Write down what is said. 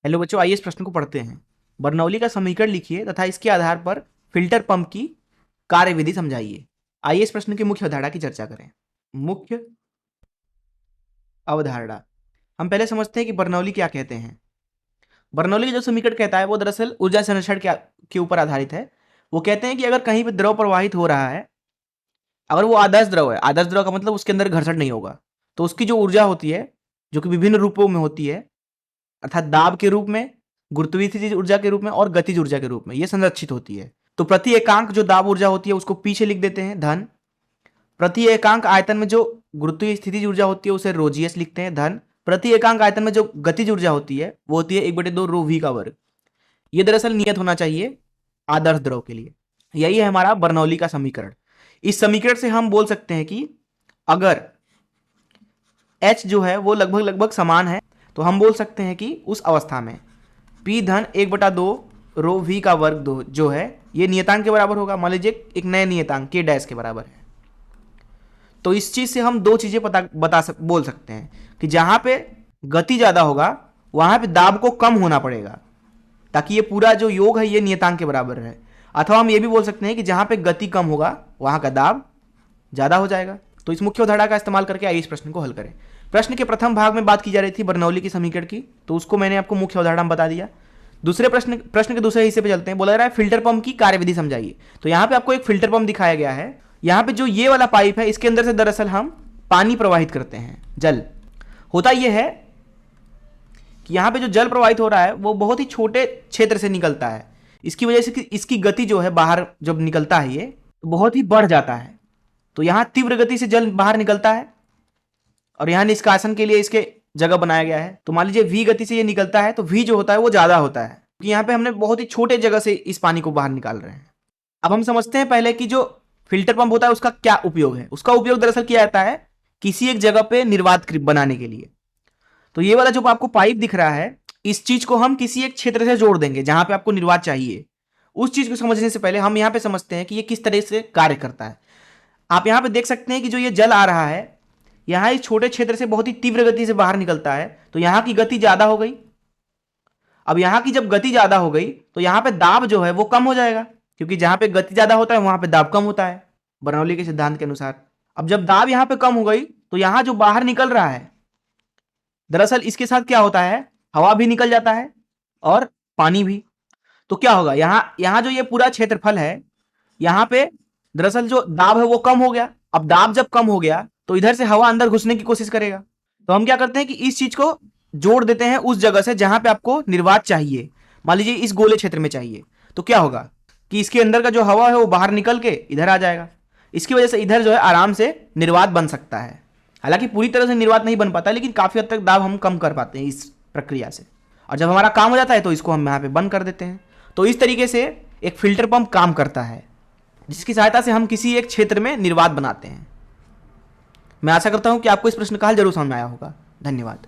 Hello बच्चों, आइए इस प्रश्न को पढ़ते हैं। बर्नौली का समीकरण लिखिए तथा इसके आधार पर फिल्टर पंप की कार्यविधि समझाइए। आइए इस प्रश्न की मुख्य अवधारणा की चर्चा करें। मुख्य अवधारणा, हम पहले समझते हैं कि बर्नौली क्या कहते हैं। बर्नौली का जो समीकरण कहता है वो दरअसल ऊर्जा संरक्षण के ऊपर आधारित है। वो कहते हैं कि अगर कहीं पर द्रव प्रवाहित हो रहा है, अगर वो आदर्श द्रव है, आदर्श द्रव का मतलब उसके अंदर घर्षण नहीं होगा, तो उसकी जो ऊर्जा होती है, जो कि विभिन्न रूपों में होती है, अर्थात दाब के रूप में, गुरुत्वाकर्षण ऊर्जा के रूप में और गतिज ऊर्जा के रूप में, ये संरक्षित होती है। तो प्रति एकांक जो दाब ऊर्जा होती है उसको पीछे लिख देते हैं धन। प्रति एकांक आयतन में जो गुरुत्वीय स्थितिज ऊर्जा होती है उसे रोजीएस लिखते हैं धन। प्रति एकांक आयतन में जो गतिज ऊर्जा होती है वो होती है 1/2 रो वी का वर्ग। ये दरअसल नियत होना चाहिए आदर्श द्रव के लिए। यही है हमारा बर्नौली का समीकरण। इस समीकरण से हम बोल सकते हैं कि अगर H जो है वो लगभग समान है तो हम बोल सकते हैं कि उस अवस्था में P धन 1/2 रो V का वर्ग दो जो है ये नियतांक के बराबर होगा। मान लीजिए एक नए नियतांक K डैश के बराबर है। तो इस चीज से हम दो चीजें बोल सकते हैं कि जहां पे गति ज्यादा होगा वहां पे दाब को कम होना पड़ेगा ताकि ये पूरा जो योग है ये नियतांक के बराबर है। अथवा हम ये भी बोल सकते हैं कि जहां पे गति कम होगा वहां का दाब ज्यादा हो जाएगा। तो इस मुख्य अवधारणा का इस्तेमाल करके आइए इस प्रश्न को हल करें। प्रश्न के प्रथम भाग में बात की जा रही थी बर्नौली की समीकरण की, तो उसको मैंने आपको मुख्य अवधारणा बता दिया। दूसरे प्रश्न के दूसरे हिस्से पे चलते हैं। बोला जा रहा है फिल्टर पंप की कार्यविधि समझाइए। तो यहाँ पे आपको एक फिल्टर पंप दिखाया गया है। यहाँ पे जो ये वाला पाइप है इसके अंदर से दरअसल हम पानी प्रवाहित करते हैं, जल। होता यह है कि यहाँ पे जो जल प्रवाहित हो रहा है वो बहुत ही छोटे क्षेत्र से निकलता है। इसकी वजह से इसकी गति जो है बाहर जब निकलता है ये तो बहुत ही बढ़ जाता है। तो यहाँ तीव्र गति से जल बाहर निकलता है और यहाँ निष्कासन के लिए इसके जगह बनाया गया है। तो मान लीजिए v गति से ये निकलता है तो v जो होता है वो ज्यादा होता है क्योंकि यहाँ पे हमने बहुत ही छोटे जगह से इस पानी को बाहर निकाल रहे हैं। अब हम समझते हैं पहले कि जो फिल्टर पंप होता है उसका क्या उपयोग है। उसका उपयोग दरअसल किया जाता है किसी एक जगह पे निर्वात बनाने के लिए। तो ये वाला जो आपको पाइप दिख रहा है इस चीज को हम किसी एक क्षेत्र से जोड़ देंगे जहां पे आपको निर्वात चाहिए। उस चीज को समझने से पहले हम यहाँ पे समझते हैं कि ये किस तरह से कार्य करता है। आप यहाँ पे देख सकते हैं कि जो ये जल आ रहा है यहाँ इस छोटे क्षेत्र से बहुत ही तीव्र गति से बाहर निकलता है तो यहाँ की गति ज्यादा हो गई। अब यहाँ की जब गति ज्यादा हो गई तो यहाँ पे दाब जो है वो कम हो जाएगा क्योंकि जहां पे गति ज्यादा होता है वहां पे दाब कम होता है बर्नौली के सिद्धांत के अनुसार। अब जब दाब यहाँ पे कम हो गई तो यहाँ जो बाहर निकल रहा है दरअसल इसके साथ क्या होता है, हवा भी निकल जाता है और पानी भी। तो क्या होगा, यहाँ जो ये पूरा क्षेत्रफल है यहाँ पे दरअसल जो दाब है वो कम हो गया। अब दाब जब कम हो गया तो इधर से हवा अंदर घुसने की कोशिश करेगा। तो हम क्या करते हैं कि इस चीज को जोड़ देते हैं उस जगह से जहां पे आपको निर्वात चाहिए। मान लीजिए इस गोले क्षेत्र में चाहिए तो क्या होगा कि इसके अंदर का जो हवा है वो बाहर निकल के इधर आ जाएगा। इसकी वजह से इधर जो है आराम से निर्वात बन सकता है। हालांकि पूरी तरह से निर्वात नहीं बन पाता लेकिन काफी हद तक दाब हम कम कर पाते हैं इस प्रक्रिया से। और जब हमारा काम हो जाता है तो इसको हम यहाँ पे बंद कर देते हैं। तो इस तरीके से एक फिल्टर पंप काम करता है जिसकी सहायता से हम किसी एक क्षेत्र में निर्वात बनाते हैं। मैं आशा करता हूं कि आपको इस प्रश्न का हल जरूर समझ में आया होगा। धन्यवाद।